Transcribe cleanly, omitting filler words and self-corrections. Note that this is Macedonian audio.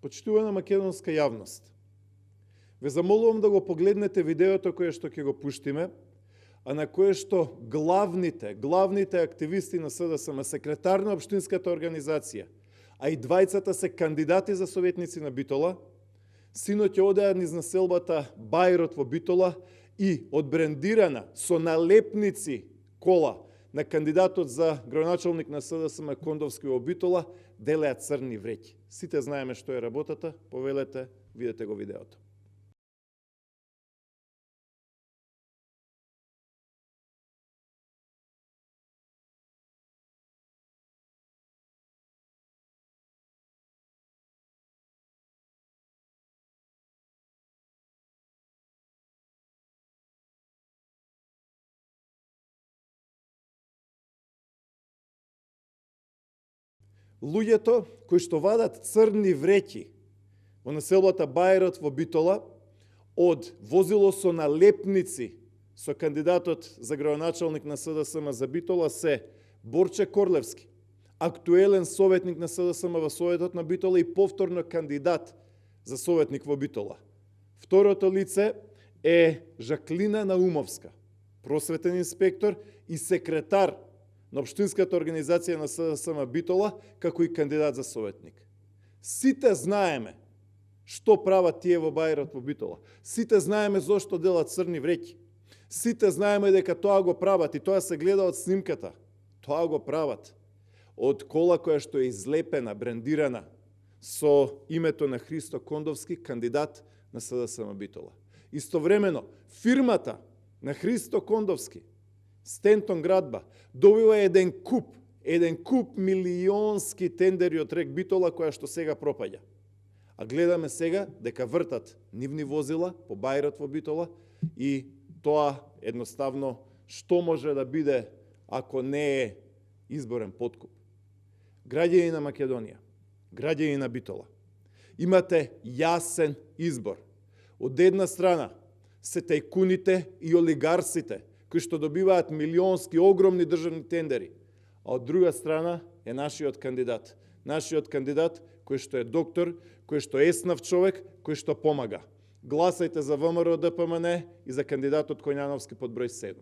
Почитувана македонска јавност, ве замолувам да го погледнете видеото кое што ќе го пуштиме, а на кое што главните активисти на СДСМ, секретар на општинската организација, а и двајцата се кандидати за советници на Битола, синоќа одеа низ населбата Бајрот во Битола и одбрендирана со налепници кола на кандидатот за градоначалник на СДСМ Кондовски во Битола делеа црни вреќи. Сите знаеме што е работата, повелете, видете го видеото. Луѓето кои што вадат црни вреќи во населбата Бајрот во Битола од возило со налепници со кандидатот за градоначалник на СДСМ за Битола се Борче Корлевски, актуелен советник на СДСМ во Советот на Битола и повторно кандидат за советник во Битола. Второто лице е Жаклина Наумовска, просветен инспектор и секретар на општинската организација на СДСМ Битола, како и кандидат за советник. Сите знаеме што прават тие во Бајрот во Битола. Сите знаеме зошто делат црни вреќи. Сите знаеме дека тоа го прават и тоа се гледа од снимката. Тоа го прават од кола која што е излепена, брендирана со името на Христо Кондовски, кандидат на СДСМ Битола. Истовремено, фирмата на Христо Кондовски, Стентон Градба, добива еден куп милионски тендери од РЕК Битола, која што сега пропаѓа. А гледаме сега дека вртат нивни возила по Бајрот во Битола и тоа едноставно што може да биде ако не е изборен подкуп. Граѓани на Македонија, граѓани на Битола, имате јасен избор. Од една страна се тајкуните и олигарсите, кои што добиваат милионски, огромни државни тендери, а од друга страна е нашиот кандидат. Нашиот кандидат кој што е доктор, кој што е еснав човек, кој што помага. Гласајте за ВМРО ДПМН и за кандидатот Коњановски под број 7.